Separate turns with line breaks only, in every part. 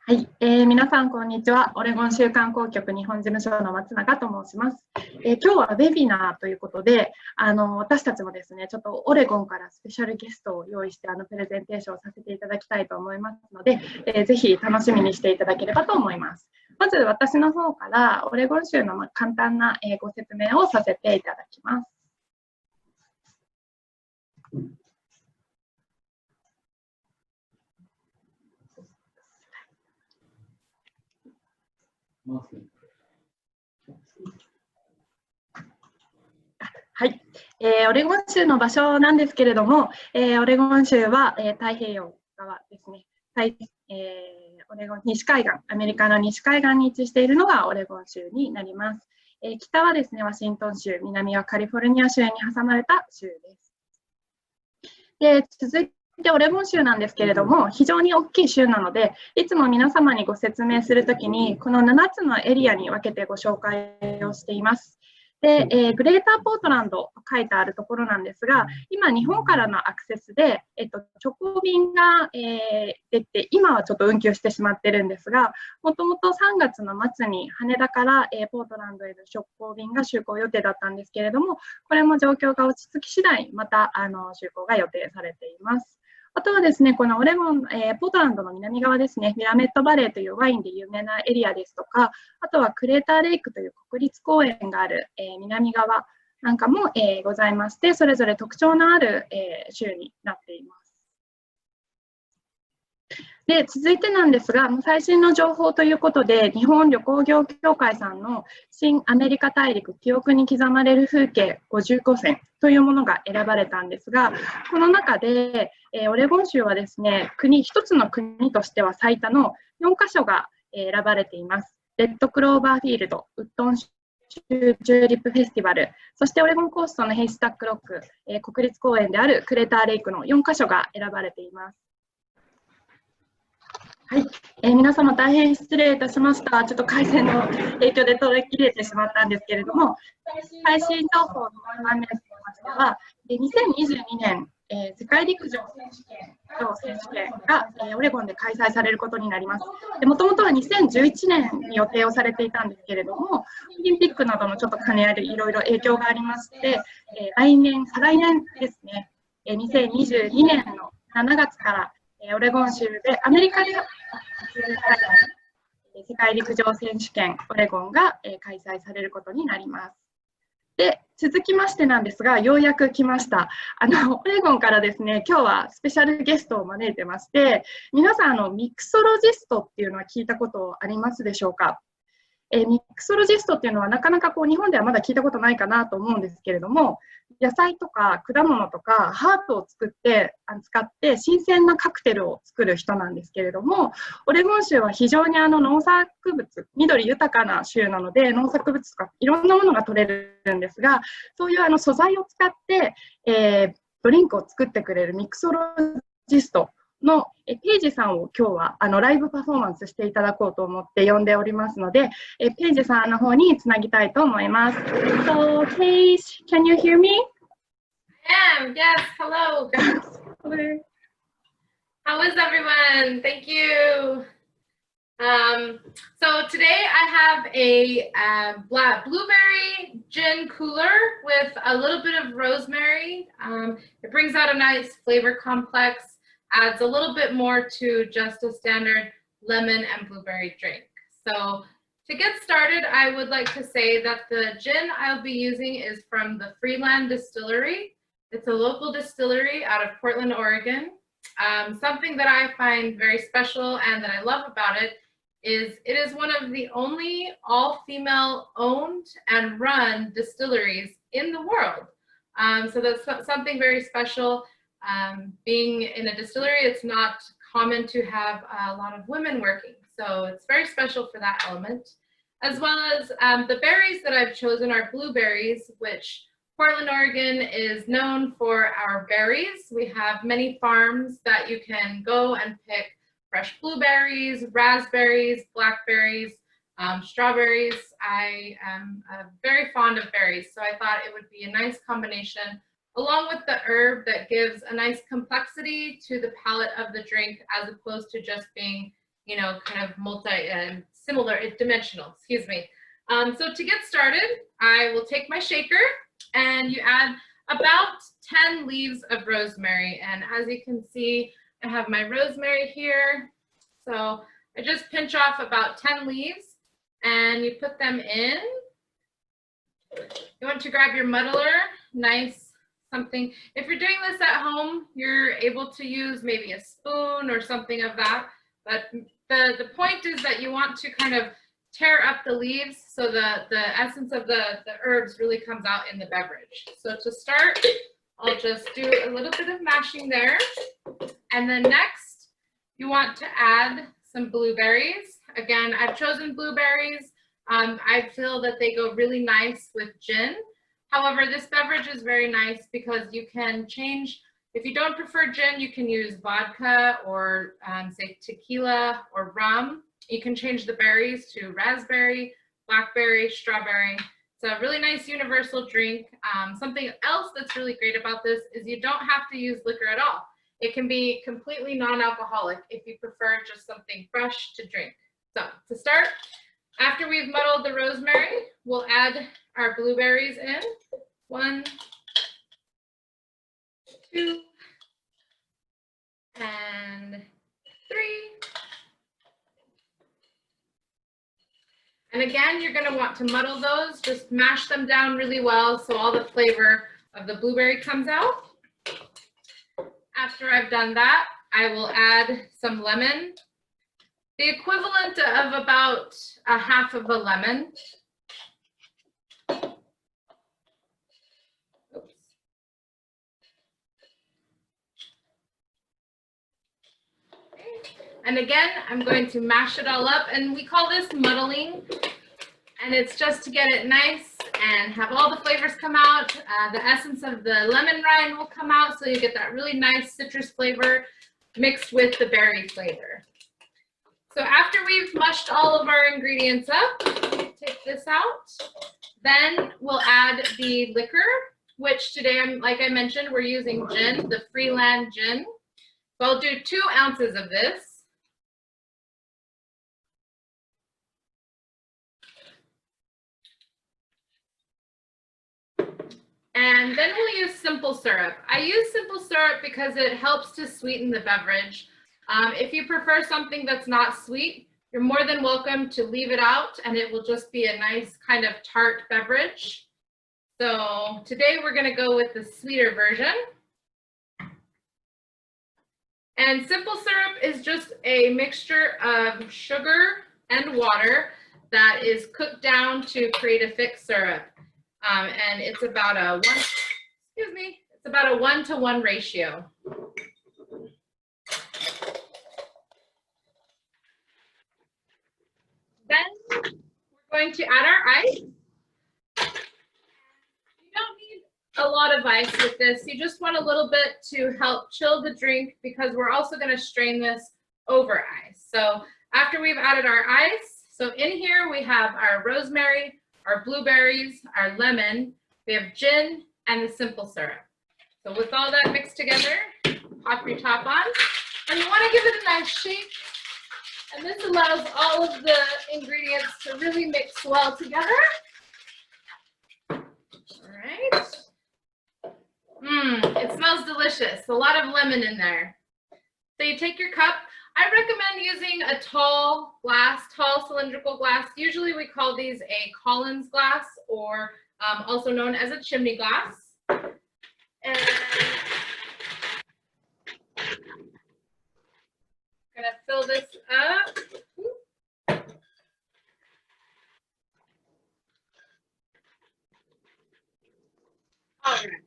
はい、皆さんこんにちは。オレゴン州観光局日本事務所の松永と申します。今日はウェビナーということで、私たちもですね、ちょっとオレゴンからスペシャルゲストを用意してプレゼンテーションをさせていただきたいと思いますので、ぜひ楽しみにしていただければと思います。まず私の方からオレゴン州の簡単なご説明をさせていただきます。はい、オレゴン州の場所なんですけれども、オレゴン州は、太平洋側ですね、オレゴン西海岸、アメリカの西海岸に位置しているのがオレゴン州になります。北はですね、ワシントン州、南はカリフォルニア州に挟まれた州です。で、続いてオレゴン州なんですけれども、非常に大きい州なので、いつも皆様にご説明するときに、この7つのエリアに分けてご紹介をしています。で、グレーターポートランドと書いてあるところなんですが、今、日本からのアクセスで、直行便が、出て、今はちょっと運休してしまってるんですが、もともと3月の末に羽田から、ポートランドへの直行便が就航予定だったんですけれども、これも状況が落ち着き次第、また就航が予定されています。あとはですね、このオレゴン、ポートランドの南側ですね、ミラメットバレーというワインで有名なエリアですとか、あとはクレーターレイクという国立公園がある、南側なんかも、ございまして、それぞれ特徴のある、州になっています。で、続いてなんですが、最新の情報ということで、日本旅行業協会さんの新アメリカ大陸記憶に刻まれる風景55選というものが選ばれたんですが、この中で、オレゴン州はですね、一つの国としては最多の4カ所が選ばれています。レッドクローバーフィールド、ウッドン州チューリップフェスティバル、そしてオレゴンコーストのヘイスタックロック、国立公園であるクレーターレイクの4カ所が選ばれています。はい、皆様大変失礼いたしました。ちょっと回線の影響で取り切れてしまったんですけれども、最新情報の1番目としましては、2022年、世界陸上選手権が、オレゴンで開催されることになります。もともとは2011年に予定をされていたんですけれども、オリンピックなどのちょっと兼ね合いでいろいろ影響がありまして、再来年ですね、2022年の7月からオレゴン州でアメリカで世界陸上選手権オレゴンが開催されることになります。で、続きましてなんですが、ようやく来ました。オレゴンからですね、今日はスペシャルゲストを招いてまして、皆さんミクソロジストっていうのは聞いたことありますでしょうか？ミクソロジストっていうのはなかなか日本ではまだ聞いたことないかなと思うんですけれども、野菜とか果物とかハーブを使って新鮮なカクテルを作る人なんですけれども、オレゴン州は非常に農作物、緑豊かな州なので、農作物とかいろんなものが取れるんですが、そういう素材を使って、ドリンクを作ってくれるミクソロジストのペイジさんを今日はライブパフォーマンスしていただこうと思って呼んでおりますので、ペイジさんの方につなぎたいと思います。So, Paige, can you hear me?
I am, yes, hello. How is everyone? Thank you. So today I have a blueberry gin cooler with a little bit of rosemary. It brings out a nice flavor complex, adds a little bit more to just a standard lemon and blueberry drink. So to get started, I would like to say that the gin I'll be using is from the Freeland Distillery. It's a local distillery out of Portland, Oregon. Something that I find very special and that I love about it is one of the only all-female owned and run distilleries in the world. So that's something very special. Being in a distillery, it's not common to have a lot of women working. So it's very special for that element. As well as the berries that I've chosen are blueberries, which Portland, Oregon is known for our berries. We have many farms that you can go and pick fresh blueberries, raspberries, blackberries, strawberries. I am very fond of berries, so I thought it would be a nice combination along with the herb that gives a nice complexity to the palate of the drink as opposed to just being you know, kind of similar dimensional, excuse me. So to get started, I will take my shaker and you add about 10 leaves of rosemary. And as you can see, I have my rosemary here. So I just pinch off about 10 leaves and you put them in. You want to grab your muddler, nice something. If you're doing this at home, you're able to use maybe a spoon or something of that. But the point is that you want to kind of tear up the leaves so the essence of the herbs really comes out in the beverage. So to start, I'll just do a little bit of mashing there. And then next, you want to add some blueberries. Again, I've chosen blueberries. I feel that they go really nice with gin. However, this beverage is very nice because you can change. If you don't prefer gin, you can use vodka or say tequila or rum. You can change the berries to raspberry, blackberry, strawberry. It's a really nice universal drink. Something else that's really great about this is you don't have to use liquor at all. It can be completely non-alcoholic if you prefer just something fresh to drink. So to start, after we've muddled the rosemary, we'll add our blueberries in. 1, 2, and 3. And again, you're going to want to muddle those, just mash them down really well so all the flavor of the blueberry comes out. After I've done that, I will add some lemon, the equivalent of about a half of a lemon. Oops. And again, I'm going to mash it all up, and we call this muddling, and it's just to get it nice and have all the flavors come out. The essence of the lemon rind will come out, so you get that really nice citrus flavor mixed with the berry flavor. So after we've mushed all of our ingredients up, take this out, then we'll add the liquor, which today, like I mentioned, we're using gin, the Freeland gin. So I'll do 2 ounces of this. And then we'll use simple syrup. I use simple syrup because it helps to sweeten the beverage. If you prefer something that's not sweet, you're more than welcome to leave it out and it will just be a nice kind of tart beverage. So today we're going to go with the sweeter version. And simple syrup is just a mixture of sugar and water that is cooked down to create a thick syrup. And it's about a 1-to-1 ratio. Then we're going to add our ice. You don't need a lot of ice with this. You just want a little bit to help chill the drink because we're also going to strain this over ice. So after we've added our ice, so in here we have our rosemary, our blueberries, our lemon, we have gin, and the simple syrup. So with all that mixed together, pop your top on, and you want to give it a nice shake. And this allows all of the ingredients to really mix well together. All right. It smells delicious. A lot of lemon in there. So you take your cup. I recommend using a tall glass, tall cylindrical glass. Usually we call these a Collins glass, or also known as a chimney glass. And I'm gonna fill this up. All right.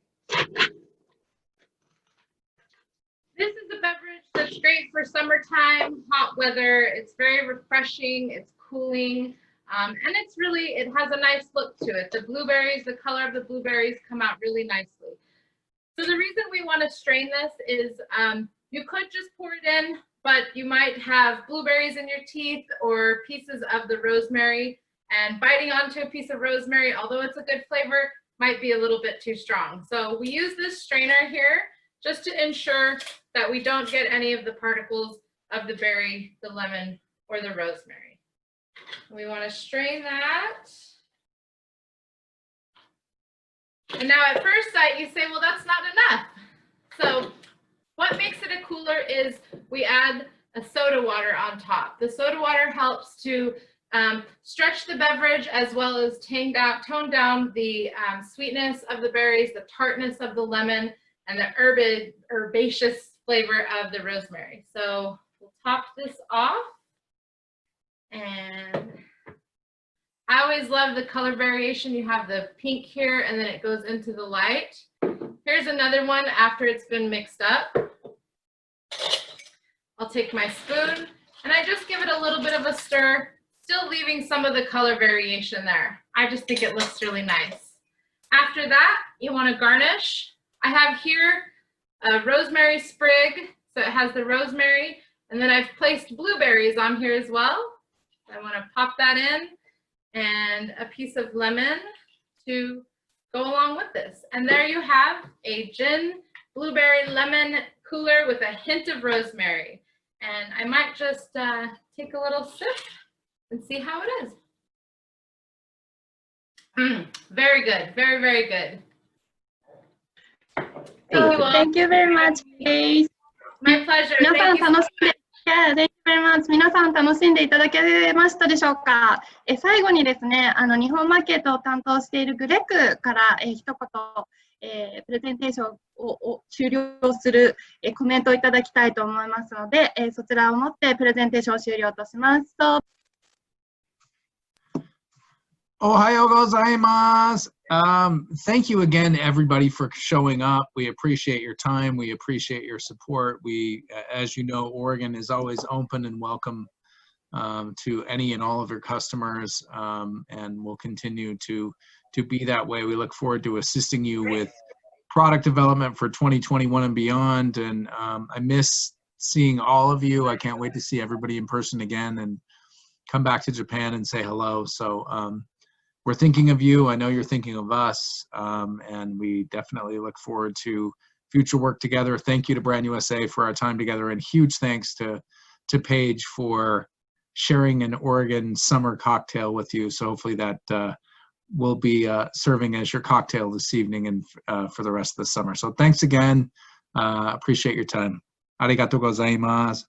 This is a beverage that's great for summertime, hot weather. It's very refreshing, it's cooling, and it has a nice look to it. The blueberries, the color of the blueberries come out really nicely. So the reason we want to strain this is you could just pour it in, but you might have blueberries in your teeth or pieces of the rosemary, and biting onto a piece of rosemary, although it's a good flavor, might be a little bit too strong. So we use this strainer here just to ensure that we don't get any of the particles of the berry, the lemon, or the rosemary. We want to strain that. And now at first sight, you say, well, that's not enough. So what makes it a cooler is we add a soda water on top. The soda water helps to stretch the beverage as well as tone down the sweetness of the berries, the tartness of the lemon, and the herbaceous flavor of the rosemary. So we'll top this off. And I always love the color variation. You have the pink here, and then it goes into the light. Here's another one after it's been mixed up. I'll take my spoon, and I just give it a little bit of a stir, still leaving some of the color variation there. I just think it looks really nice. After that, you want to garnish. I have here a rosemary sprig, so it has the rosemary, and then I've placed blueberries on here as well. I want to pop that in, and a piece of lemon to go along with this. And there you have a gin blueberry lemon cooler with a hint of rosemary. And I might just take a little sip and see how it is. Very good, very, very good. Thank you all.
Thank you very much, Grace.
My pleasure.
皆さん
Thank you so
楽しんで、Thank you very much. 皆さん楽しんでいただけましたでしょうか。最後にですね、日本マーケットを担当しているグレッグから、一言、プレゼンテーションを終了する、コメントをいただきたいと思いますので、そちらをもってプレゼンテーションを終了とします。
Ohayo gozaimasu. Thank you again, everybody, for showing up. We appreciate your time. We appreciate your support. We, as you know, Oregon is always open and welcome to any and all of your customers, and we'll continue to be that way. We look forward to assisting you with product development for 2021 and beyond. And I miss seeing all of you. I can't wait to see everybody in person again and come back to Japan and say hello. So we're thinking of you. I know you're thinking of us, and we definitely look forward to future work together. Thank you to Brand USA for our time together, and huge thanks to Paige for sharing an Oregon summer cocktail with you. So hopefully that will be serving as your cocktail this evening and for the rest of the summer. So thanks again. Appreciate your time. Arigatou gozaimasu.